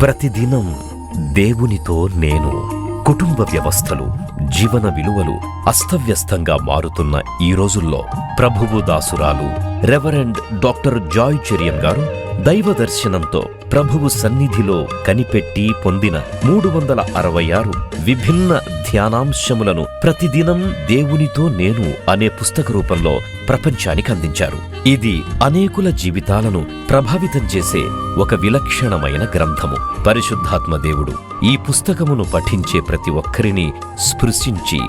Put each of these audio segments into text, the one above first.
ప్రతిదినం దేవునితో నేను. కుటుంబ వ్యవస్థలు, జీవన విలువలు అస్తవ్యస్తంగా మారుతున్న ఈ రోజుల్లో ప్రభువు దాసురాలు రెవరెండ్ డాక్టర్ జాయ్ చెరియన్ గారు దైవ దర్శనంతో ప్రభువు సన్నిధిలో కనిపెట్టి పొందిన 366 విభిన్న ధ్యానాంశములను ప్రతిదినం దేవునితో నేను అనే పుస్తక రూపంలో ప్రపంచానికి అందించారు. ఇది అనేకుల జీవితాలను ప్రభావితం చేసే ఒక విలక్షణమైన గ్రంథము. పరిశుద్ధాత్మ దేవుడు ఈ పుస్తకమును పఠించే ప్రతి ఒక్కరిని స్పృశించి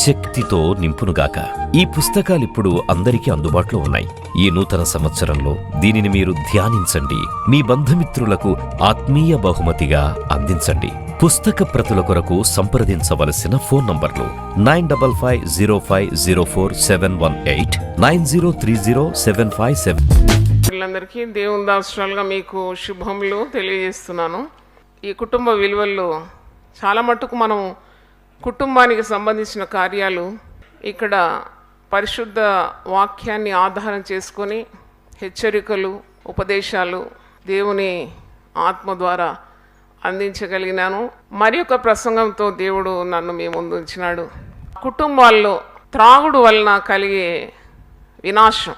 శక్తితో నింపునుగాక. ఈ పుస్తకాలిప్పుడు అందరికీ అందుబాటులో ఉన్నాయి. ఈ నూతన సంవత్సరంలో దీనిని మీరు ధ్యానించండి, మీ బంధుమిత్రులకు ఆత్మీయ బహుమతిగా అందించండి. పుస్తక ప్రతుల కొరకు సంప్రదించవలసిన ఫోన్ నంబర్లు 9550504718, 903075. పిల్లలందరికీ దేవుని దాసురాలుగా మీకు శుభములు తెలియజేస్తున్నాను. ఈ కుటుంబ విలువల్లో చాలా మట్టుకు మనం కుటుంబానికి సంబంధించిన కార్యాలు ఇక్కడ పరిశుద్ధ వాక్యాన్ని ఆధారం చేసుకొని హెచ్చరికలు, ఉపదేశాలు దేవుని ఆత్మ ద్వారా అందించగలిగినాను. మరి ఒక ప్రసంగంతో దేవుడు నన్ను మీ ముందు ఉంచినాడు. కుటుంబాల్లో త్రాగుడు వలన కలిగే వినాశం,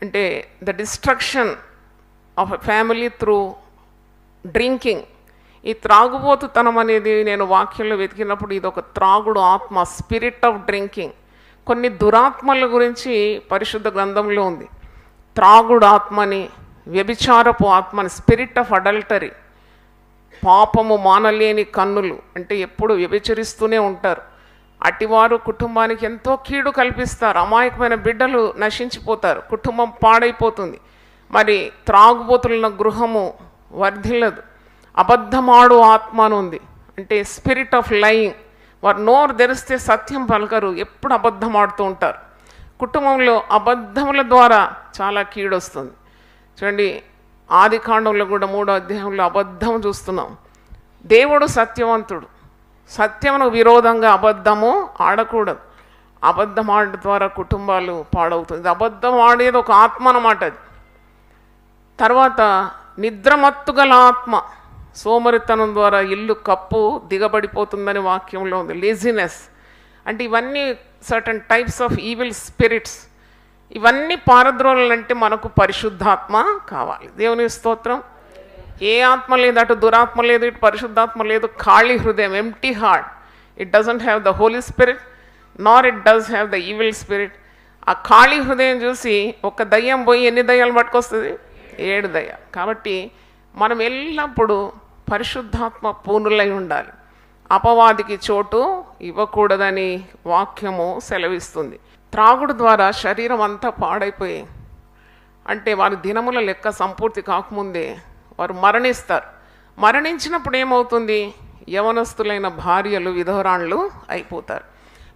అంటే the destruction of a family through drinking. ఈ త్రాగుబోతుతనం అనేది నేను వాక్యంలో వెతికినప్పుడు ఇది ఒక త్రాగుడు ఆత్మ, స్పిరిట్ ఆఫ్ డ్రింకింగ్. కొన్ని దురాత్మల గురించి పరిశుద్ధ గ్రంథంలో ఉంది. త్రాగుడు ఆత్మని, వ్యభిచారపు ఆత్మని, స్పిరిట్ ఆఫ్ అడల్టరీ, పాపము మానలేని కన్నులు, అంటే ఎప్పుడు వ్యభిచరిస్తూనే ఉంటారు. అటివారు కుటుంబానికి ఎంతో కీడు కల్పిస్తారు. అమాయకమైన బిడ్డలు నశించిపోతారు, కుటుంబం పాడైపోతుంది. మరి త్రాగుబోతులున్న గృహము వర్ధిల్లదు. అబద్ధమాడు ఆత్మ అని ఉంది, అంటే స్పిరిట్ ఆఫ్ లయింగ్. వారు నోరు తెరిస్తే సత్యం పలకరు, ఎప్పుడు అబద్ధమాడుతూ ఉంటారు. కుటుంబంలో అబద్ధముల ద్వారా చాలా కీడు వస్తుంది. చూడండి, ఆదికాండంలో కూడా 3వ అధ్యాయంలో అబద్ధం చూస్తున్నాం. దేవుడు సత్యవంతుడు, సత్యమునకు విరోధంగా అబద్ధము ఆడకూడదు. అబద్ధం ఆడడం ద్వారా కుటుంబాలు పాడవుతుంది. అబద్ధం ఆడేది ఒక ఆత్మ అన్నమాట. అది తర్వాత నిద్రమత్తు గల ఆత్మ, సోమరితనం ద్వారా ఇల్లు కప్పు దిగబడిపోతుందని వాక్యంలో ఉంది. లేజినెస్, అంటే ఇవన్నీ certain types of evil spirits. ఇవన్నీ పారద్రోలంటే మనకు పరిశుద్ధాత్మ కావాలి. దేవుని స్తోత్రం. ఏ ఆత్మ లేదు, అటు దురాత్మ లేదు, ఇటు పరిశుద్ధాత్మ లేదు. ఖాళీ హృదయం, empty heart. It doesn't have the Holy Spirit nor it does have the evil spirit. ఆ ఖాళీ హృదయం చూసి ఒక దయ్యం పోయి ఎన్ని దయ్యాలు పట్టుకొస్తుంది? 7 దయ్యాలు. కాబట్టి మనం ఎల్లప్పుడూ పరిశుద్ధాత్మ పూర్ణులై ఉండాలి. అపవాదికి చోటు ఇవ్వకూడదని వాక్యము సెలవిస్తుంది. త్రాగుడు ద్వారా శరీరం అంతా పాడైపోయి, అంటే వారి దినముల లెక్క సంపూర్తి కాకముందే వారు మరణిస్తారు. మరణించినప్పుడు ఏమవుతుంది? యవనస్తులైన భార్యలు విధవరాళ్ళు అయిపోతారు,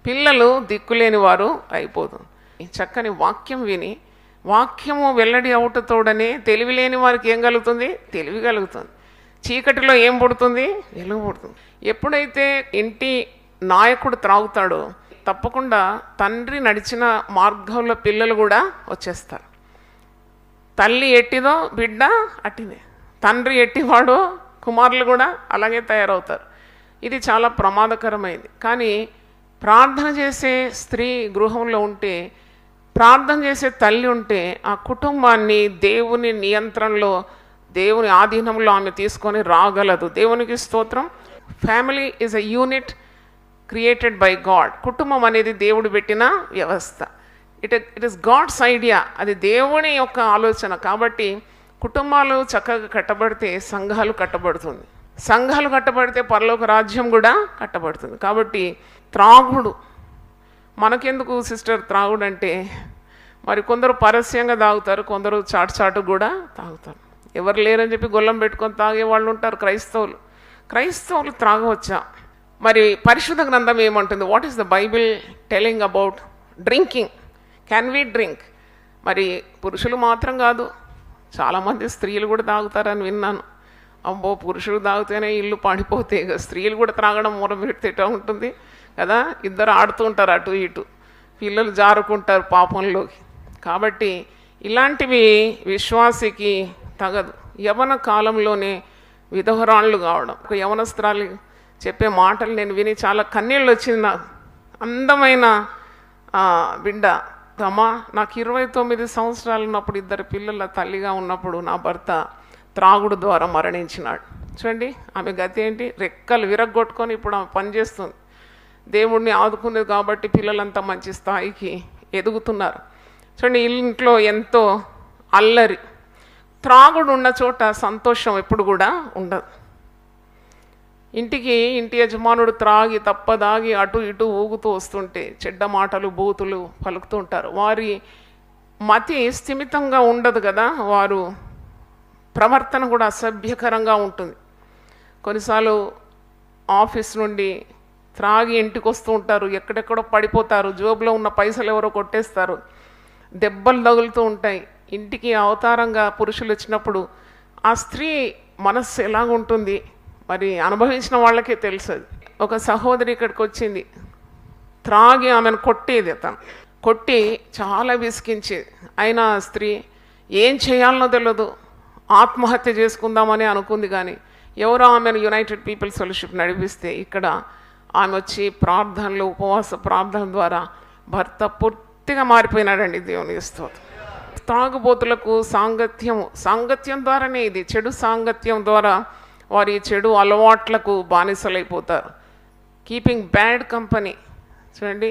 పిల్లలు దిక్కులేని వారు అయిపోతుంది. చక్కని వాక్యం విని వాక్యము వెల్లడి అవుటతోడనే తెలివి లేని వారికి ఏం కలుగుతుంది? తెలివి కలుగుతుంది. చీకటిలో ఏం పుడుతుంది? వెలుగు పుడుతుంది. ఎప్పుడైతే ఇంటి నాయకుడు త్రాగుతాడో తప్పకుండా తండ్రి నడిచిన మార్గంలో పిల్లలు కూడా వచ్చేస్తారు. తల్లి ఎట్టిదో బిడ్డ అట్టిదే, తండ్రి ఎట్టివాడో కుమారులు కూడా అలాగే తయారవుతారు. ఇది చాలా ప్రమాదకరమైంది. కానీ ప్రార్థన చేసే స్త్రీ గృహంలో ఉంటే, ప్రార్థన చేసే తల్లి ఉంటే, ఆ కుటుంబాన్ని దేవుని నియంత్రణలో, దేవుని ఆధీనంలో ఆమె తీసుకొని రాగలదు. దేవునికి స్తోత్రం. Family is a unit created by God. కుటుంబం అనేది దేవుడు పెట్టిన వ్యవస్థ. It is God's idea. అది దేవుని యొక్క ఆలోచన. కాబట్టి కుటుంబాలు చక్కగా కట్టబడితే సంఘాలు కట్టబడుతుంది, సంఘాలు కట్టబడితే పరలోక రాజ్యం కూడా కట్టబడుతుంది. కాబట్టి త్రాగుడు మనకెందుకు సిస్టర్? త్రాగుడు అంటే మరి కొందరు పరస్యంగా తాగుతారు, కొందరు చాటు కూడా తాగుతారు. ఎవరు లేరని చెప్పి గొల్లం పెట్టుకొని తాగే వాళ్ళు ఉంటారు. క్రైస్తవులు త్రాగవచ్చా? మరి పరిశుద్ధ గ్రంథం ఏమంటుంది? What is the Bible telling about drinking? Can we drink? మరి పురుషులు మాత్రం కాదు, చాలామంది స్త్రీలు కూడా తాగుతారని విన్నాను. అబ్బో, పురుషులు తాగితేనే ఇల్లు పాడిపోతే స్త్రీలు కూడా త్రాగడం మొరపెడితే ఉంటుంది కదా. ఇద్దరు ఆడుతూ ఉంటారు అటు ఇటు, పిల్లలు జారుకుంటారు పాపంలోకి. కాబట్టి ఇలాంటివి విశ్వాసికి తగదు. యవన కాలంలోనే విధవరాళ్ళు కావడం. ఒక యవనస్త్రాలు చెప్పే మాటలు నేను విని చాలా కన్నీళ్ళు వచ్చింది నాకు. అందమైన బిడ్డ, అమ్మా నాకు 29 సంవత్సరాలు ఉన్నప్పుడు 2 పిల్లల తల్లిగా ఉన్నప్పుడు నా భర్త త్రాగుడు ద్వారా మరణించినాడు. చూడండి ఆమె గతి ఏంటి, రెక్కలు విరగ్గొట్టుకొని ఇప్పుడు ఆమె పనిచేస్తుంది. దేవుడిని ఆదుకునేది కాబట్టి పిల్లలంతా మంచి స్థాయికి ఎదుగుతున్నారు. చూడండి ఇంట్లో ఎంతో అల్లరి. త్రాగుడు ఉన్న చోట సంతోషం ఎప్పుడు కూడా ఉండదు. ఇంటి యజమానుడు త్రాగి తప్పదాగి అటు ఇటు ఊగుతూ వస్తుంటే చెడ్డ మాటలు బూతులు పలుకుతూ ఉంటారు. వారి మతి స్థిమితంగా ఉండదు కదా, వారు ప్రవర్తన కూడా అసభ్యకరంగా ఉంటుంది. కొన్నిసార్లు ఆఫీస్ నుండి త్రాగి ఇంటికి వస్తూ ఉంటారు, ఎక్కడెక్కడో పడిపోతారు, జోబులో ఉన్న పైసలు ఎవరో కొట్టేస్తారు, దెబ్బలు తగులుతూ ఉంటాయి. ఇంటికి అవతారంగా పురుషులు వచ్చినప్పుడు ఆ స్త్రీ మనస్సు ఎలాగుంటుంది మరి అనుభవించిన వాళ్ళకే తెలుసు. ఒక సహోదరి ఇక్కడికి వచ్చింది, త్రాగి ఆమెను కొట్టేది, అతను కొట్టి చాలా విసిగించేది. అయినా స్త్రీ ఏం చేయాలనో తెలియదు, ఆత్మహత్య చేసుకుందామని అనుకుంది. కానీ ఎవరో ఆమెను యునైటెడ్ పీపుల్స్ ఫెలోషిప్ నడిపిస్తే ఇక్కడ ఆమె వచ్చి ప్రార్థనలు, ఉపవాస ప్రార్థన ద్వారా భర్త పూర్తిగా మారిపోయినాడండి. దేవునికి స్తోత్రం. త్రాగుబోతులకు సాంగత్యం ద్వారానే ఇది, చెడు సాంగత్యం ద్వారా వారి చెడు అలవాట్లకు బానిసలైపోతారు. Keeping bad company. చూడండి,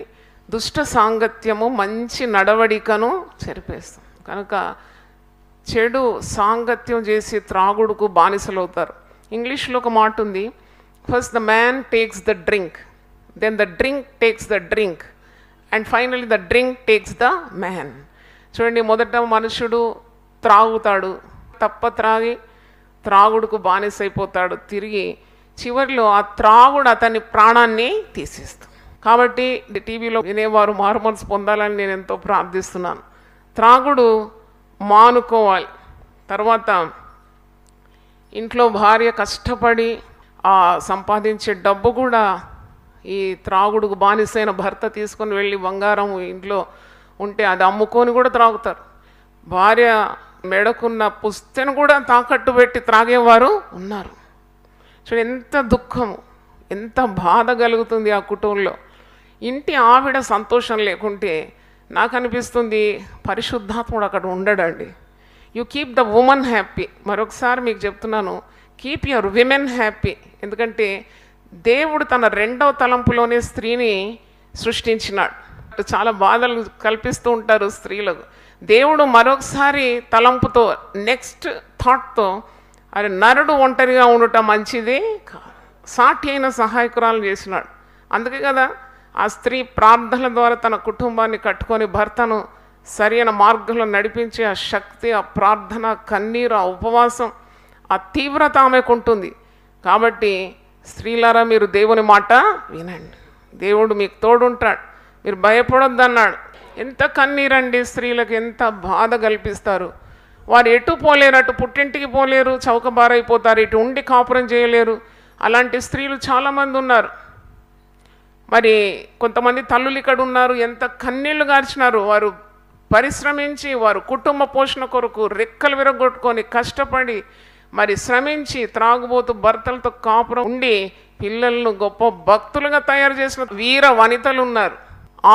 దుష్ట సాంగత్యము మంచి నడవడికను చెరిపేస్తాం. కనుక చెడు సాంగత్యం చేసి త్రాగుడుకు బానిసలవుతారు. ఇంగ్లీష్లో ఒక మాట ఉంది, first the man takes the drink, then the drink takes the drink, and finally the drink takes the man. చూడండి, మొదట మనుషుడు త్రాగుతాడు, త్రాగి త్రాగుడుకు బానిసైపోతాడు. తిరిగి చివరిలో ఆ త్రాగుడు అతని ప్రాణాన్ని తీసేస్తాడు. కాబట్టి టీవీలో వినేవారు మారుమనసు పొందాలని నేను ఎంతో ప్రార్థిస్తున్నాను. త్రాగుడు మానుకోవాలి. తర్వాత ఇంట్లో భార్య కష్టపడి సంపాదించే డబ్బు కూడా ఈ త్రాగుడుకు బానిసైన భర్త తీసుకొని వెళ్ళి బంగారం ఇంట్లో ఉంటే అది అమ్ముకొని కూడా త్రాగుతారు. భార్య మెడకున్న పుస్తెను కూడా తాకట్టు పెట్టి త్రాగేవారు ఉన్నారు. చూడండి ఎంత దుఃఖము, ఎంత బాధ కలుగుతుంది ఆ కుటుంబంలో. ఇంటి ఆవిడ సంతోషం లేకుంటే నాకు అనిపిస్తుంది పరిశుద్ధాత్ముడు అక్కడ ఉండడండి. You keep the women happy. మరొకసారి మీకు చెప్తున్నాను, కీప్ యువర్ విమెన్ హ్యాపీ. ఎందుకంటే దేవుడు తన 2వ తలంపులోనే స్త్రీని సృష్టించినాడు. చాలా బాధలు కల్పిస్తూ ఉంటారు స్త్రీలకు. దేవుడు మరొకసారి తలంపుతో, నెక్స్ట్ థాట్తో, అది నరుడు ఒంటరిగా ఉండటం మంచిది కాదు, సాటి అయిన సహాయకురాలు చేసినాడు. అందుకే కదా ఆ స్త్రీ ప్రార్థనల ద్వారా తన కుటుంబాన్ని కట్టుకొని భర్తను సరైన మార్గంలో నడిపించే ఆ శక్తి, ఆ ప్రార్థన, కన్నీరు, ఆ ఉపవాసం, ఆ తీవ్రత ఆమెకు ఉంటుంది. కాబట్టి స్త్రీలారా మీరు దేవుని మాట వినండి, దేవుడు మీకు తోడుంటాడు, మీరు భయపడొద్దు అన్నాడు. ఎంత కన్నీరండి స్త్రీలకు, ఎంత బాధ కల్పిస్తారు. వారు ఎటు పోలేరు, అటు పుట్టింటికి పోలేరు, చౌకబారైపోతారు, ఇటు ఉండి కాపురం చేయలేరు. అలాంటి స్త్రీలు చాలామంది ఉన్నారు. మరి కొంతమంది తల్లులు ఇక్కడ ఉన్నారు, ఎంత కన్నీళ్లు గార్చినారు. వారు పరిశ్రమించి వారు కుటుంబ పోషణ కొరకు రెక్కలు విరగొట్టుకొని కష్టపడి మరి శ్రమించి త్రాగుబోతు భర్తలతో కాపురం ఉండి పిల్లలను గొప్ప భక్తులుగా తయారు చేసిన వీర వనితలు ఉన్నారు.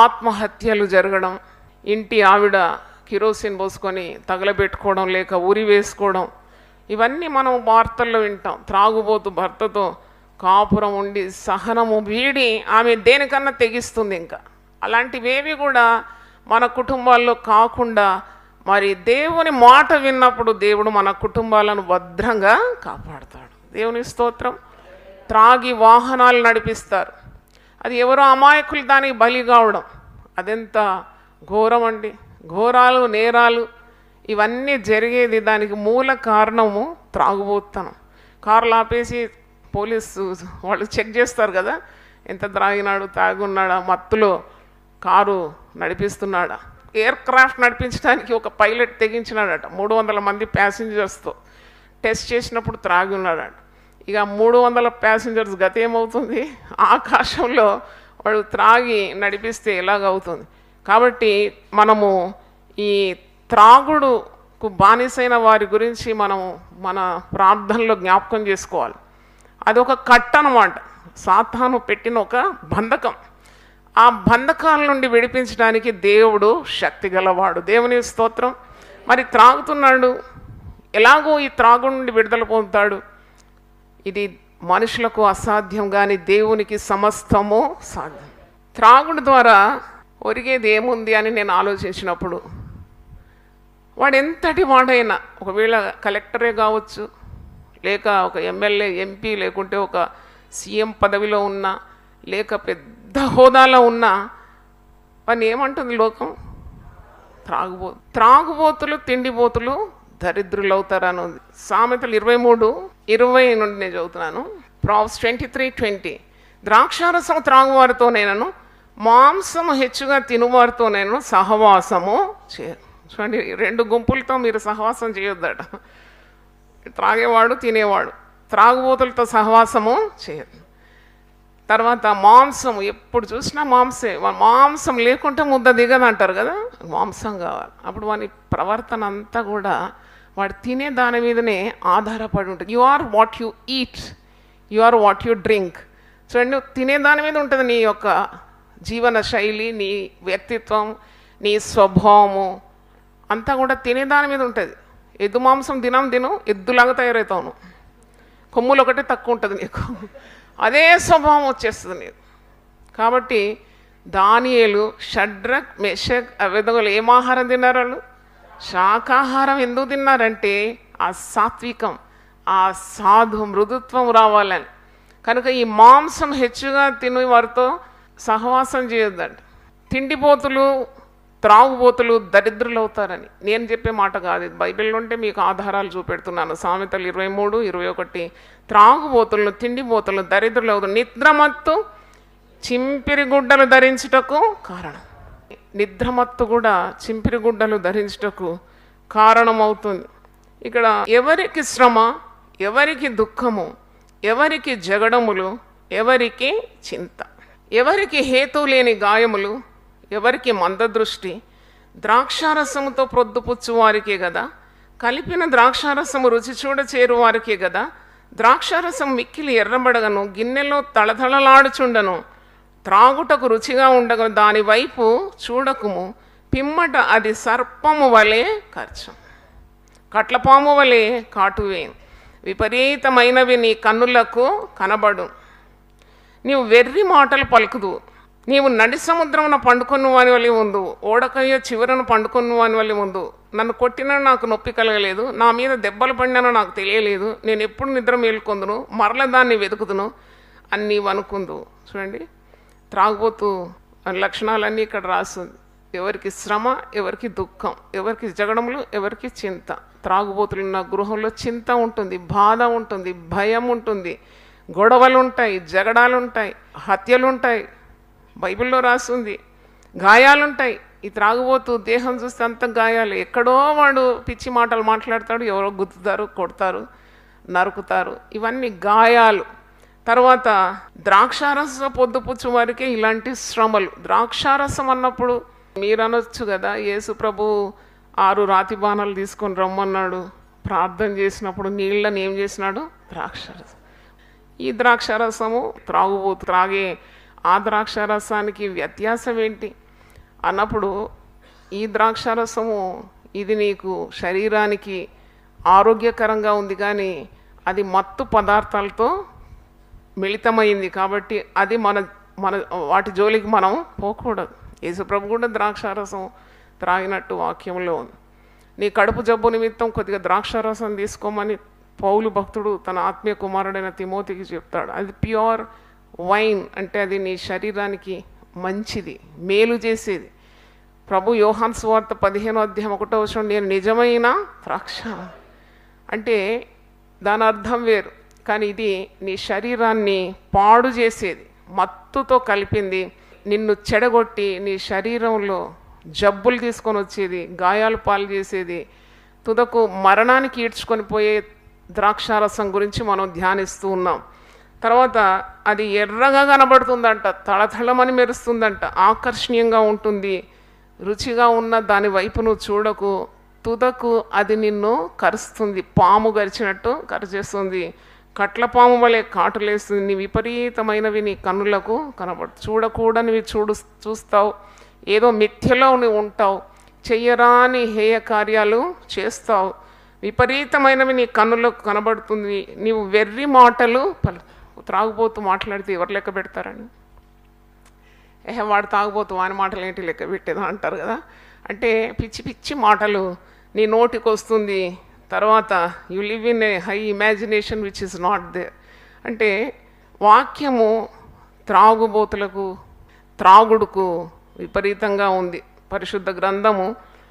ఆత్మహత్యలు జరగడం, ఇంటి ఆవిడ కిరోసిన్ పోసుకొని తగలబెట్టుకోవడం, లేక ఉరి వేసుకోవడం, ఇవన్నీ మనం వార్తల్లో వింటాం. త్రాగుబోతు భర్తతో కాపురం ఉండి సహనము వీడి ఆమె దేనికన్నా తెగిస్తుంది. ఇంకా అలాంటివేవి కూడా మన కుటుంబాల్లో కాకుండా మరి దేవుని మాట విన్నప్పుడు దేవుడు మన కుటుంబాలను భద్రంగా కాపాడుతాడు. దేవుని స్తోత్రం. త్రాగి వాహనాలు నడిపిస్తారు, అది ఎవరో అమాయకులు దానికి బలి కావడం, అదెంత ఘోరం అండి. ఘోరాలు, నేరాలు ఇవన్నీ జరిగేది దానికి మూల కారణము త్రాగుబోతనం. కార్లు ఆపేసి పోలీసు వాళ్ళు చెక్ చేస్తారు కదా, ఎంత త్రాగినాడు, తాగున్నాడా, మత్తులో కారు నడిపిస్తున్నాడా. ఎయిర్ క్రాఫ్ట్ నడిపించడానికి ఒక పైలట్ తెగించినాడట 300 మంది ప్యాసింజర్స్తో. టెస్ట్ చేసినప్పుడు త్రాగి ఉన్నాడట. ఇక 300 ప్యాసింజర్స్ గతి ఏమవుతుంది, ఆకాశంలో వాడు త్రాగి నడిపిస్తే ఎలాగవుతుంది. కాబట్టి మనము ఈ త్రాగుడు బానిసైన వారి గురించి మనం మన ప్రార్థనలో జ్ఞాపకం చేసుకోవాలి. అదొక కట్ట అన్నమాట, సాతాను పెట్టిన ఒక బంధకం. ఆ బంధకాల నుండి విడిపించడానికి దేవుడు శక్తి గలవాడు. దేవుని స్తోత్రం. మరి త్రాగుతున్నాడు, ఎలాగో ఈ త్రాగు నుండి విడుదల పొందుతాడు? ఇది మనుషులకు అసాధ్యం, కానీ దేవునికి సమస్తము సాధ్యం. త్రాగుడు ద్వారా ఒరిగేది ఏముంది అని నేను ఆలోచించినప్పుడు, వాడు ఎంతటి వాడైనా, ఒకవేళ కలెక్టరే కావచ్చు, లేక ఒక ఎమ్మెల్యే, ఎంపీ, లేకుంటే ఒక సీఎం పదవిలో ఉన్నా, లేక పెద్ద హోదాలో ఉన్నా, వాడిని ఏమంటుంది లోకం? త్రాగుబోతులు, తిండిబోతులు దరిద్రులు అవుతారని ఉంది. సామెతలు 23:20 నుండి నేను చదువుతున్నాను. ప్రాబ్స్ 23:20. ద్రాక్షారసము త్రాగువారితో నేను, మాంసము హెచ్చుగా తినువారితో నేను సహవాసము చూడండి, 2 గుంపులతో మీరు సహవాసం చేయొద్దట. త్రాగేవాడు, తినేవాడు. త్రాగుబోతులతో సహవాసము చేయదు. తర్వాత మాంసం, ఎప్పుడు చూసినా మాంసం లేకుంటే ముద్ద దిగదు అంటారు కదా, మాంసం కావాలి. అప్పుడు వాని ప్రవర్తన అంతా కూడా వాడు తినే దాని మీదనే ఆధారపడి ఉంటుంది. You are what you eat, you are what you drink. చూడండి, నువ్వు తినే దాని మీద ఉంటుంది నీ యొక్క జీవన శైలి, నీ వ్యక్తిత్వం, నీ స్వభావము అంతా కూడా తినేదాని మీద ఉంటుంది. ఎద్దు మాంసం తిను, ఎద్దులాగా తయారవుతావు. కొమ్ములు ఒకటే తక్కువ ఉంటుంది నీకు, అదే స్వభావం వచ్చేస్తుంది నీకు. కాబట్టి దానియేలు, షడ్రక్, మెషక్, అబేద్నెగోలు ఏం ఆహారం తిన్నారు? వాళ్ళు శాకాహారం. ఎందుకు తిన్నారంటే ఆ సాత్వికం, ఆ సాధు మృదుత్వం రావాలని. కనుక ఈ మాంసం హెచ్చుగా తిని వారితో సహవాసం చేయొద్దండి. తిండిపోతులు, త్రాగుబోతులు దరిద్రులు అవుతారని నేను చెప్పే మాట కాదు, ఇది బైబిల్లో ఉంటే మీకు ఆధారాలు చూపెడుతున్నాను. సామెతలు 23:21. త్రాగుబోతులను, తిండిబోతులను దరిద్రులు అవుతారు. నిద్రమత్తు చింపిరి గుడ్డలు ధరించుటకు కారణం. నిద్రమత్తు కూడా చింపిరి గుడ్డలు ధరించుటకు కారణమవుతుంది. ఇక్కడ ఎవరికి శ్రమ, ఎవరికి దుఃఖము, ఎవరికి జగడములు, ఎవరికి చింత, ఎవరికి హేతు లేని గాయములు, ఎవరికి మందదృష్టి, ద్రాక్షారసముతో ప్రొద్దుపుచ్చు వారికే కదా, కలిపిన ద్రాక్షారసము రుచి చూడ చేరు వారికే కదా, ద్రాక్షారసం మిక్కిలి ఎర్రబడగను, గిన్నెలో తళతళలాడుచుండను, త్రాగుటకు రుచిగా ఉండగా దాని వైపు చూడకుము, పిమ్మట అది సర్పము వలె ఖర్చం, కట్లపాము వలె కాటువేను, విపరీతమైనవి నీ కన్నులకు కనబడు. నీవు వెర్రి మాటలు పలుకుదు, నీవు నడి సముద్రమున పండుకొన్న వాని వల్ల ఉందు, ఓడకయ్య చివరను పండుకొన్న వాని వల్ల ఉందు. నన్ను కొట్టినా నాకు నొప్పి కలగలేదు, నా మీద దెబ్బలు పడినానో నాకు తెలియలేదు, నేను ఎప్పుడు నిద్ర మేలుకొందును, మరల దాన్ని వెతుకుదును అని నీవు అనుకుందు. చూడండి, త్రాగుబోతు లక్షణాలన్నీ ఇక్కడ రాస్తుంది. ఎవరికి శ్రమ, ఎవరికి దుఃఖం, ఎవరికి జగడములు, ఎవరికి చింత. త్రాగుబోతులున్న గృహంలో చింత ఉంటుంది, బాధ ఉంటుంది, భయం ఉంటుంది, గొడవలు ఉంటాయి, జగడాలు ఉంటాయి, హత్యలు ఉంటాయి, బైబిల్లో రాస్తుంది, గాయాలుంటాయి. ఈ త్రాగుబోతు దేహం చూస్తే అంత గాయాలు, ఎక్కడో వాడు పిచ్చి మాటలు మాట్లాడతాడు, ఎవరో గుద్దుతారు, కొడతారు, నరుకుతారు, ఇవన్నీ గాయాలు. తర్వాత ద్రాక్షారస పొద్దుపుచ్చు వారికి ఇలాంటి శ్రమలు. ద్రాక్షారసం అన్నప్పుడు మీరు అనొచ్చు కదా, యేసు ప్రభు 6 రాతి బాణాలు తీసుకొని రమ్మన్నాడు, ప్రార్థన చేసినప్పుడు నీళ్ళని ఏం చేసినాడు? ద్రాక్షారసం. ఈ ద్రాక్షారసము త్రాగుబోతు త్రాగే ఆ ద్రాక్షారసానికి వ్యత్యాసం ఏంటి అన్నప్పుడు, ఈ ద్రాక్షారసము ఇది నీకు శరీరానికి ఆరోగ్యకరంగా ఉంది, కానీ అది మత్తు పదార్థాలతో మిళితమైంది. కాబట్టి అది మన వాటి జోలికి మనం పోకూడదు. యేసుప్రభు కూడా ద్రాక్షారసం త్రాగినట్టు వాక్యంలో ఉంది. నీ కడుపు జబ్బు నిమిత్తం కొద్దిగా ద్రాక్షారసం తీసుకోమని పౌలు భక్తుడు తన ఆత్మీయ కుమారుడైన తిమోతికి చెప్తాడు. అది ప్యూర్ వైన్, అంటే అది నీ శరీరానికి మంచిది, మేలు చేసేది. ప్రభు యోహాను సువార్త 15:1 నేను నిజమైన ద్రాక్ష అంటే దాని అర్థం వేరు, కానీ ఇది నీ శరీరాన్ని పాడు చేసేది, మత్తుతో కలిపింది, నిన్ను చెడగొట్టి నీ శరీరంలో జబ్బులు తీసుకొని వచ్చేది, గాయాలు పాలు చేసేది, తుదకు మరణానికి ఈడ్చుకొని పోయే ద్రాక్షారసం గురించి మనం ధ్యానిస్తూ ఉన్నాం. తర్వాత అది ఎర్రగా కనబడుతుందంట, తళతళమని మెరుస్తుందంట, ఆకర్షణీయంగా ఉంటుంది, రుచిగా ఉన్న దాని వైపు నువ్వు చూడకు, తుదకు అది నిన్ను కరుస్తుంది, పాము గరిచినట్టు కరిచేస్తుంది, కట్ల పాము వలె కాటులేస్తుంది. నీ విపరీతమైనవి నీ కన్నులకు చూడకూడనివి చూస్తావు, ఏదో మిథ్యలో నువ్వు ఉంటావు, చెయ్యరాని హేయ కార్యాలు చేస్తావు, విపరీతమైనవి నీ కన్నులకు కనబడుతుంది. నీవు వెర్రి మాటలు త్రాగుబోతూ మాట్లాడితే ఎవరు లెక్క పెడతారని? వాడు తాగుబోతూ వాని మాటలు ఏంటి లెక్క పెట్టేదా అంటారు కదా. అంటే పిచ్చి పిచ్చి మాటలు నీ నోటికి వస్తుంది. తర్వాత you live in a high imagination which is not there. అంటే వాక్యము త్రాగుబోతులకు, త్రాగుడుకు విపరీతంగా ఉంది. పరిశుద్ధ గ్రంథము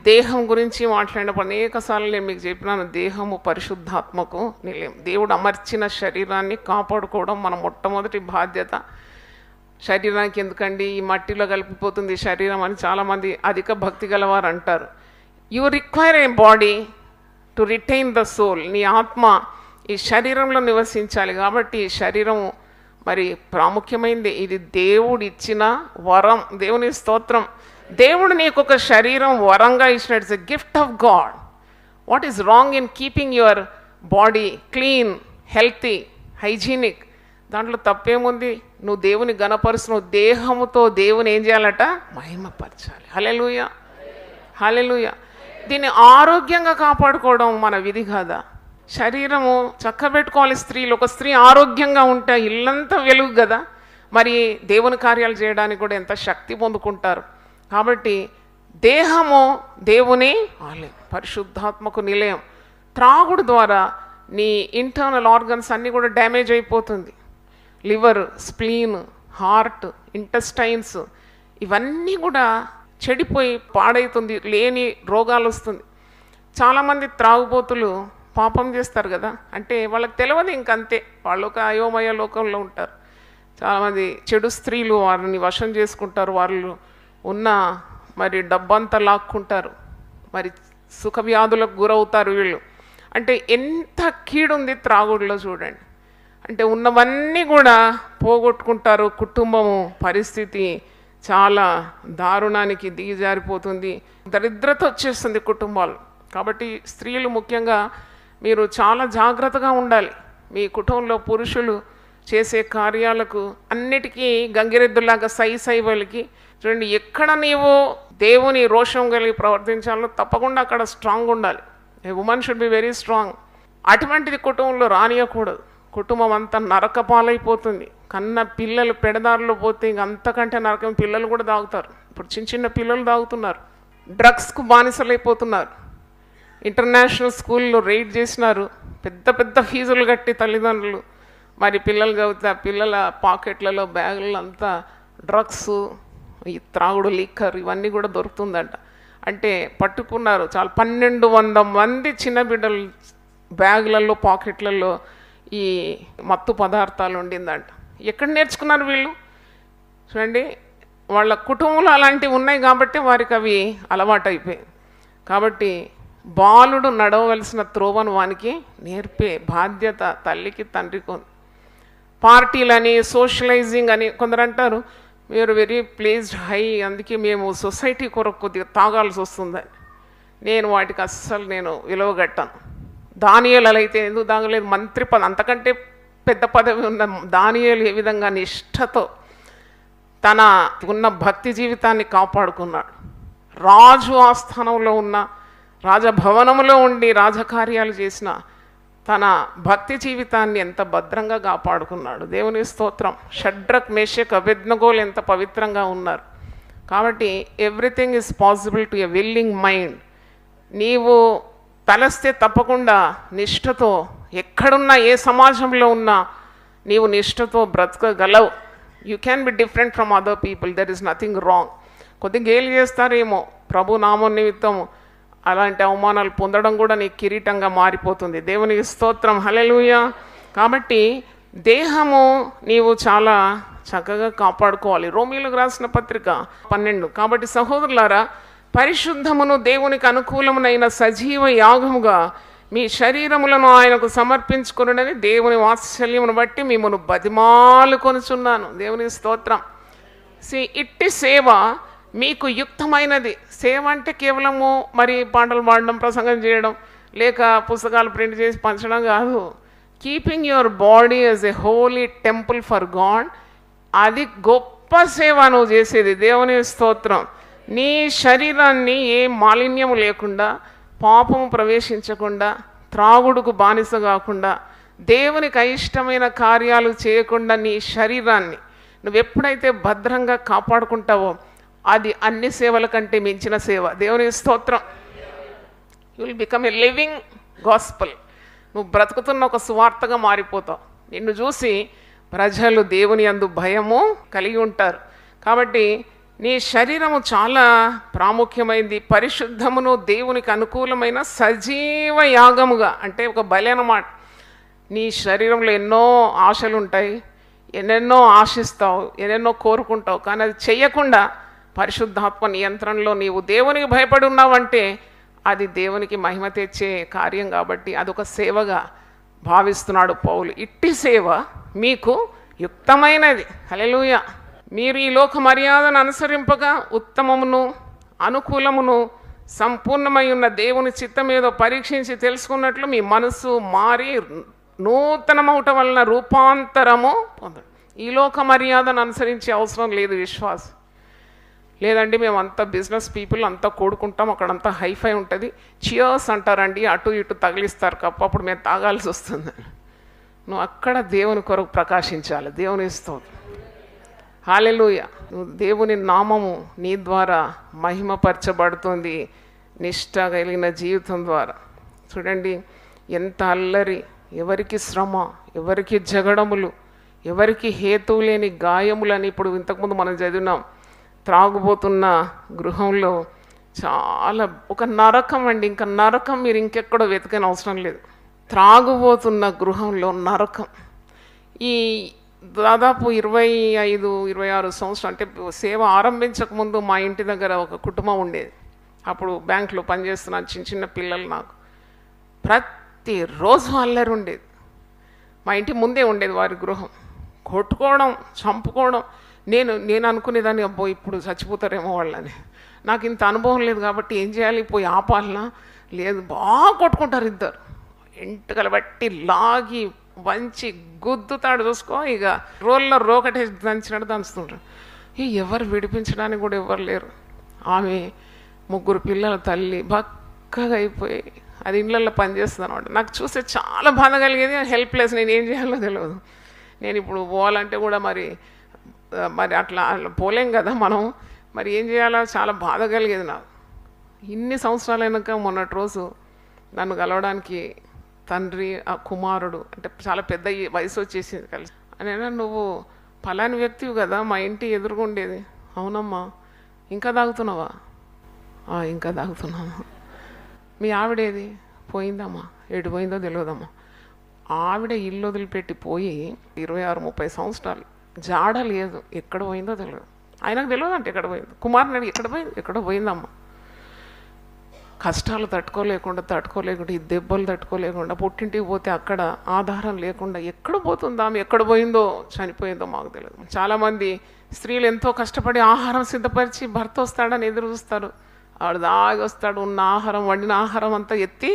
దేహం గురించి మాట్లాడినప్పుడు అనేకసార్లు నేను మీకు చెప్పినాను, దేహము పరిశుద్ధాత్మకు నిలయం. దేవుడు అమర్చిన శరీరాన్ని కాపాడుకోవడం మన మొట్టమొదటి బాధ్యత. శరీరానికి ఎందుకండి, ఈ మట్టిలో కలిపిపోతుంది శరీరం అని చాలామంది అధిక భక్తి గలవారు అంటారు. You require a body to retain the soul. నీ ఆత్మ ఈ శరీరంలో నివసించాలి. కాబట్టి ఈ శరీరం మరి ప్రాముఖ్యమైనది. ఇది దేవుడు ఇచ్చిన వరం. దేవుని స్తోత్రం. దేవుడు నీకు ఒక శరీరం వరంగా ఇచ్చినట్టు. It's a gift of God. What is wrong in keeping your body clean, healthy, hygienic? దాంట్లో తప్పేముంది? నువ్వు దేవుని గణపరుచు, నువ్వు దేహముతో దేవుని ఏం చేయాలట? మహిమపరచాలి. హల్లెలూయా, హల్లెలూయా. దీన్ని ఆరోగ్యంగా కాపాడుకోవడం మన విధి కాదా? శరీరము చక్కబెట్టుకోవాలి. స్త్రీలు, ఒక స్త్రీ ఆరోగ్యంగా ఉంటే ఇల్లంతా వెలుగు కదా. మరి దేవుని కార్యాలు చేయడానికి కూడా ఎంత శక్తి పొందుకుంటారు. కాబట్టి దేహము దేవుని ఆలయం, పరిశుద్ధాత్మకు నిలయం. త్రాగుడు ద్వారా నీ ఇంటర్నల్ ఆర్గన్స్ అన్నీ కూడా డ్యామేజ్ అయిపోతుంది. లివర్, స్ప్లీన్, హార్ట్, ఇంటెస్టైన్స్ ఇవన్నీ కూడా చెడిపోయి పాడవుతుంది, లేని రోగాలు వస్తుంది. చాలామంది త్రాగుబోతులు పాపం చేస్తారు కదా, అంటే వాళ్ళకి తెలియదు ఇంకంతే, వాళ్ళు ఒక అయోమయ లోకంలో ఉంటారు. చాలామంది చెడు స్త్రీలు వారిని వశం చేసుకుంటారు, వాళ్ళు ఉన్న మరి డబ్బంతా లాక్కుంటారు, మరి సుఖ వ్యాధులకు గురవుతారు వీళ్ళు. అంటే ఎంత కీడుంది త్రాగుడులో చూడండి. అంటే ఉన్నవన్నీ కూడా పోగొట్టుకుంటారు. కుటుంబము పరిస్థితి చాలా దారుణానికి దిగజారిపోతుంది. దరిద్రత వచ్చేస్తుంది కుటుంబాలు. కాబట్టి స్త్రీలు ముఖ్యంగా మీరు చాలా జాగ్రత్తగా ఉండాలి. మీ కుటుంబంలో పురుషులు చేసే కార్యాలకు అన్నిటికీ గంగిరెద్దులాగా సైవలికి చూడండి. ఎక్కడ నీవు దేవుని రోషం కలిగి ప్రవర్తించాలో తప్పకుండా అక్కడ స్ట్రాంగ్ ఉండాలి. A women should be very strong. అటువంటిది కుటుంబంలో రానియకూడదు. కుటుంబం అంతా నరకపాలైపోతుంది. కన్న పిల్లలు పెడదారిలో పోతే ఇంక అంతకంటే నరకం. పిల్లలు కూడా తాగుతారు. ఇప్పుడు చిన్న చిన్న పిల్లలు తాగుతున్నారు, డ్రగ్స్కు బానిసలైపోతున్నారు. ఇంటర్నేషనల్ స్కూల్లో రైడ్ చేసినారు, పెద్ద పెద్ద ఫీజులు కట్టి తల్లిదండ్రులు. మరి పిల్లలు చదివితే ఆ పిల్లల పాకెట్లలో, బ్యాగులలో అంతా డ్రగ్స్, ఈ త్రాగుడు, లిక్కర్ ఇవన్నీ కూడా దొరుకుతుందంట. అంటే పట్టుకున్నారు చాలా 1200 మంది చిన్న బిడ్డలు బ్యాగులలో, పాకెట్లలో ఈ మత్తు పదార్థాలు ఉండిందంట. ఎక్కడ నేర్చుకున్నారు వీళ్ళు? చూడండి, వాళ్ళ కుటుంబంలో అలాంటివి ఉన్నాయి కాబట్టి వారికి అవి అలవాటు అయిపోయాయి. కాబట్టి బాలుడు నడవవలసిన త్రోవను వానికి నేర్పే బాధ్యత తల్లికి తండ్రికి ఉంది. పార్టీలని, సోషలైజింగ్ అని కొందరు అంటారు, వీఆర్ వెరీ ప్లేస్డ్ హై, అందుకే మేము సొసైటీ కొరకు కొద్దిగా తాగాల్సి వస్తుందని. నేను వాటికి అస్సలు విలువగట్టాను. దానియేలు అయితే ఎందుకు తాగలేదు? మంత్రి పదవి, అంతకంటే పెద్ద పదవి ఉన్న దానియేలు ఏ విధంగా నిష్ఠతో తన ఉన్న భక్తి జీవితాన్ని కాపాడుకున్నాడు. రాజు ఆస్థానంలో ఉన్న, రాజభవనంలో ఉండి రాజకార్యాలు చేసిన తన భక్తి జీవితాన్ని ఎంత భద్రంగా కాపాడుకున్నాడు. దేవుని స్తోత్రం. షడ్రక్, మేషక్, అబేద్నెగోలు ఎంత పవిత్రంగా ఉన్నారు. కాబట్టి everything is possible to a willing mind. నీవు తలస్తే తప్పకుండా నిష్ఠతో, ఎక్కడున్నా ఏ సమాజంలో ఉన్నా నీవు నిష్ఠతో బ్రతకగలవు. You can be different from other people, there is nothing wrong. కొద్దిగా గేలి చేస్తారేమో, ప్రభు నామం నిమిత్తం అలాంటి అవమానాలు పొందడం కూడా నీ కిరీటంగా మారిపోతుంది. దేవునికి స్తోత్రం, హల్లెలూయా. కాబట్టి దేహము నీవు చాలా చక్కగా కాపాడుకోవాలి. రోమీయులకు రాసిన పత్రిక 12. కాబట్టి సహోదరులారా, పరిశుద్ధమును దేవునికి అనుకూలమునైన సజీవ యాగముగా మీ శరీరములను ఆయనకు సమర్పించుకునని దేవుని వాత్సల్యమును బట్టి మిమ్మల్ని బతిమాలు కొనుచున్నాను. దేవునికి స్తోత్రం. ఇట్టి సేవ మీకు యుక్తమైనది. సేవ అంటే కేవలము మరి పాటలు పాడడం, ప్రసంగం చేయడం, లేక పుస్తకాలు ప్రింట్ చేసి పంచడం కాదు. Keeping your body as a Holi temple for God, అది గొప్ప సేవ నువ్వు చేసేది. దేవుని స్తోత్రం. నీ శరీరాన్ని ఏ మాలిన్యము లేకుండా, పాపము ప్రవేశించకుండా, త్రాగుడుకు బానిస కాకుండా, దేవునికి అయిష్టమైన కార్యాలు చేయకుండా నీ శరీరాన్ని నువ్వు ఎప్పుడైతే భద్రంగా కాపాడుకుంటావో అది అన్ని సేవల కంటే మించిన సేవ. దేవుని స్తోత్రం. You will become a living gospel. నువ్వు బ్రతుకుతున్న ఒక సువార్తగా మారిపోతావు. నిన్ను చూసి ప్రజలు దేవుని యందు భయము కలిగి ఉంటారు. కాబట్టి నీ శరీరము చాలా ప్రాముఖ్యమైంది. పరిశుద్ధమును దేవునికి అనుకూలమైన సజీవ యాగముగా, అంటే ఒక బలి అన్నమాట. నీ శరీరంలో ఎన్నో ఆశలు ఉంటాయి, ఎన్నెన్నో ఆశిస్తావు, ఎన్నెన్నో కోరుకుంటావు. కానీ అది చెయ్యకుండా పరిశుద్ధాత్మ నియంత్రణలో నీవు దేవునికి భయపడి ఉన్నావంటే అది దేవునికి మహిమ తెచ్చే కార్యం. కాబట్టి అదొక సేవగా భావిస్తున్నాడు పౌలు. ఇట్టి సేవ మీకు యుక్తమైనది. హల్లెలూయా. మీరు ఈ లోక మర్యాదను అనుసరింపగా ఉత్తమమును అనుకూలమును సంపూర్ణమై ఉన్న దేవుని చిత్తం ఏదో పరీక్షించి తెలుసుకున్నట్లు మీ మనసు మారి నూతనమవటం వలన రూపాంతరము పొందండి. ఈ లోక మర్యాదను అనుసరించే అవసరం లేదు విశ్వాసం. లేదండి మేము అంతా బిజినెస్ పీపుల్ అంతా కూడుకుంటాం, అక్కడంతా హైఫై ఉంటుంది, చియర్స్ అంటారండి, అటు ఇటు తగిలిస్తారు కప్ప, అప్పుడు మేము తాగాల్సి వస్తుంది. నువ్వు అక్కడ దేవుని కొరకు ప్రకాశించాలి. దేవుని స్తోత్రం. హల్లెలూయా. నువ్వు దేవుని నామము నీ ద్వారా మహిమపరచబడుతుంది నిష్ఠ కలిగిన జీవితం ద్వారా. చూడండి ఎంత అల్లరి, ఎవరికి శ్రమ, ఎవరికి జగడములు, ఎవరికి హేతువు లేని గాయములని. ఇప్పుడు ఇంతకుముందు మనం చదివినాం. త్రాగుబోతున్న గృహంలో చాలా ఒక నరకం అండి. ఇంకా నరకం మీరు ఇంకెక్కడో వెతకని అవసరం లేదు. త్రాగుబోతున్న గృహంలో నరకం. ఈ దాదాపు 25-26 సంవత్సరం, అంటే సేవ ఆరంభించకముందు మా ఇంటి దగ్గర ఒక కుటుంబం ఉండేది. అప్పుడు బ్యాంకులో పనిచేస్తున్నాను. చిన్న చిన్న పిల్లలు నాకు. ప్రతిరోజు అల్లరి ఉండేది. మా ఇంటి ముందే ఉండేది వారి గృహం. కొట్టుకోవడం, చంపుకోవడం. నేను అనుకునేదాన్ని, అబ్బో ఇప్పుడు చచ్చిపోతారేమో వాళ్ళని. నాకు ఇంత అనుభవం లేదు కాబట్టి ఏం చేయాలి, పోయి ఆపాలనా? లేదు, బాగా కొట్టుకుంటారు ఇద్దరు. ఎంటుకలు బట్టి లాగి వంచి గుద్దుతాడు. చూసుకో, ఇక రోల్లో రోకటేసి దంచినట్టు దంచుతుంటారు. ఎవరు విడిపించడానికి కూడా ఎవరు లేరు. ఆమె 3 పిల్లల తల్లి బక్కగా అయిపోయి అది ఇళ్ళల్లో పనిచేస్తుంది అనమాట. నాకు చూస్తే చాలా బాధ కలిగేది. హెల్ప్లెస్. నేను ఏం చేయాలో తెలియదు. నేను ఇప్పుడు పోవాలంటే కూడా మరి అట్లా పోలేం కదా మనం. మరి ఏం చేయాలో చాలా బాధ కలిగేది నాకు. ఇన్ని సంవత్సరాలైనాక మొన్నటి రోజు నన్ను కలవడానికి తండ్రి, ఆ కుమారుడు, అంటే చాలా పెద్ద వయసు వచ్చేసింది కలిసి. అయినా నువ్వు ఫలాని వ్యక్తివి కదా, మా ఇంటి ఎదురుగుండేది. అవునమ్మా. ఇంకా తాగుతున్నావా? ఇంకా తాగుతున్నామా. మీ ఆవిడేది? పోయిందమ్మా. ఎటు పోయిందో తెలియదమ్మా. ఆవిడ ఇల్లు వదిలిపెట్టి పోయి 26-30 సంవత్సరాలు. జాడ లేదు, ఎక్కడ పోయిందో తెలియదు. ఆయనకు తెలియదు అంటే ఎక్కడ పోయింది. కుమారుని అడిగి ఎక్కడో పోయిందమ్మా. కష్టాలు తట్టుకోలేకుండా ఈ దెబ్బలు తట్టుకోలేకుండా పుట్టింటికి పోతే అక్కడ ఆధారం లేకుండా ఎక్కడ పోతుందా, ఆమె ఎక్కడ పోయిందో, చనిపోయిందో మాకు తెలియదు. చాలామంది స్త్రీలు ఎంతో కష్టపడి ఆహారం సిద్ధపరిచి భర్త వస్తాడని ఎదురు చూస్తారు. ఆవిడ దాగి వస్తాడు, ఉన్న ఆహారం, వండిన ఆహారం అంతా ఎత్తి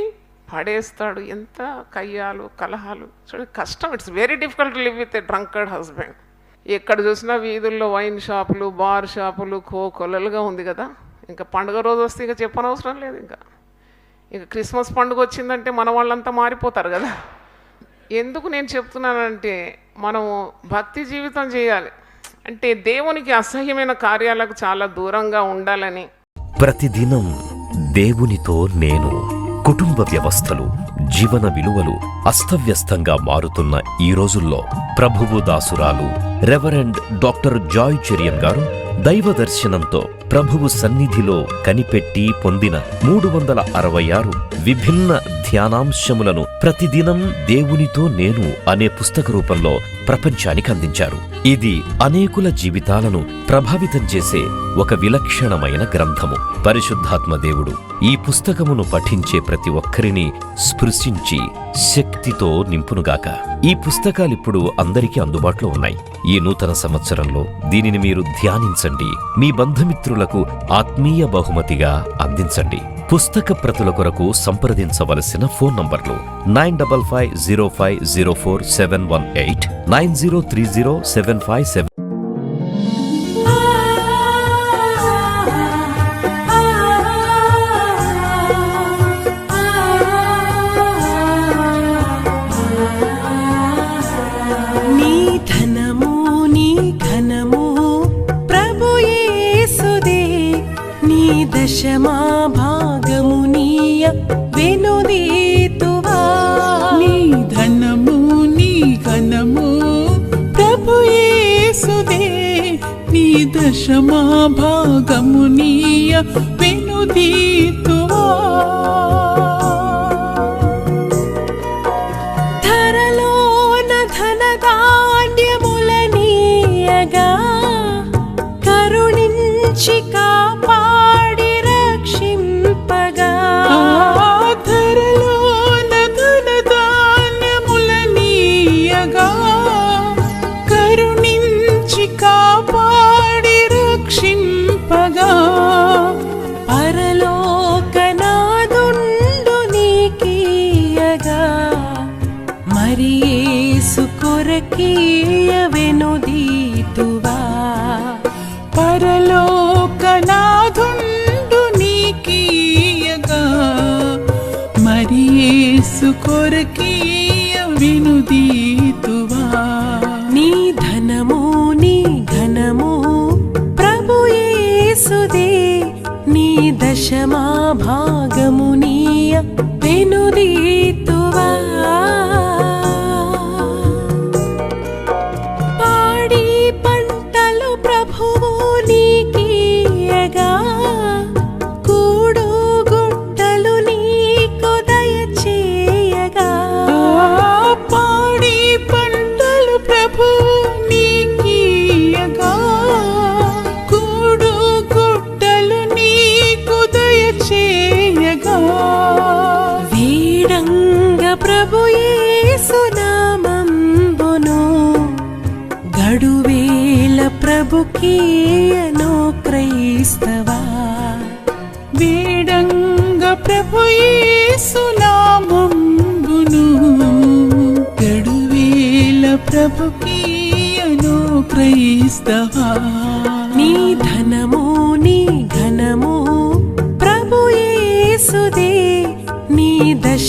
పడేస్తాడు. ఎంత కయ్యాలు, కలహాలు. చూడండి కష్టం. It's very difficult to live with a drunkard husband. ఎక్కడ చూసినా వీధుల్లో వైన్ షాపులు, బార్ షాపులు కొలలుగా ఉంది కదా. ఇంకా పండుగ రోజు వస్తే ఇక చెప్పనవసరం లేదు. ఇంకా క్రిస్మస్ పండుగ వచ్చిందంటే మన వాళ్ళంతా మారిపోతారు కదా. ఎందుకు నేను చెప్తున్నానంటే మనము భక్తి జీవితం చేయాలి అంటే దేవునికి అసహ్యమైన కార్యాలకు చాలా దూరంగా ఉండాలని. ప్రతిదినం దేవునితో నేను. కుటుంబ వ్యవస్థలు, జీవన విలువలు అస్తవ్యస్తంగా మారుతున్న ఈ రోజుల్లో ప్రభువు దాసురాలు రెవరెండ్ డాక్టర్ జాయ్ చెరియన్ గారు దైవ దర్శనంతో ప్రభువు సన్నిధిలో కనిపెట్టి పొందిన 366 విభిన్న ధ్యానాంశములను ప్రతిదినం దేవునితో నేను అనే పుస్తక రూపంలో ప్రపంచానికి అందించారు. ఇది అనేకుల జీవితాలను ప్రభావితం చేసే ఒక విలక్షణమైన గ్రంథము. పరిశుద్ధాత్మ దేవుడు ఈ పుస్తకమును పఠించే ప్రతి ఒక్కరిని స్పృశించి శక్తితో నింపునుగాక. ఈ పుస్తకాలిప్పుడు అందరికీ అందుబాటులో ఉన్నాయి. ఈ నూతన సంవత్సరంలో దీనిని మీరు ధ్యానించండి, మీ బంధుమిత్రులకు ఆత్మీయ బహుమతిగా అందించండి. పుస్తక ప్రతుల కొరకు సంప్రదించవలసిన ఫోన్ నంబర్లు 9550504718, 903075. నీ ధనము నీ ఘనము ప్రభు యేసుదే, నీ దశమా భాగము నీయ వెనుదీతువా. నీ ధనము నీ ఘనము ప్రభు యేసుదే, నీ దశమా భాగము నీయ వెనుదీతువా. ధరలోన ధనధాన్యములనీయగా కరుణించి కాపాడి రక్షింపగా. ధరలోన ధనధాన్యములనీయగా కరుణించి కాపాడి రక్షింపగా. పరలోకనాదుండు నీకీయగా మరి యేసు కొరకీయ వెనుదీతువా. పరలోకనాథుండు నీకీయగా మరి యేసు కొరకీయ వెనుదీతువా. నీ ధనము నీ ఘనము ప్రభు యేసుదే, నీ దశమా భాగము నీయ వెనుదీతువా. పాడి పంటలు ప్రభువు నీకీయగా కూడు గుట్టలు నీకు దయచేయగా. పాడి పంటలు ప్రభు నీకీయగా కూడు గుట్టలు నీకు దయచేయగా. వీడంగ ప్రభు యేసు నామంబును గడువేల ప్రభుకీయను క్రైస్తవా. వేడంగ ప్రభు యేసు నామంబును గడువేల ప్రభుకీయను క్రైస్తవా. నీ ధనము నీ ఘనము ప్రభు యేసుదే, నీ దశ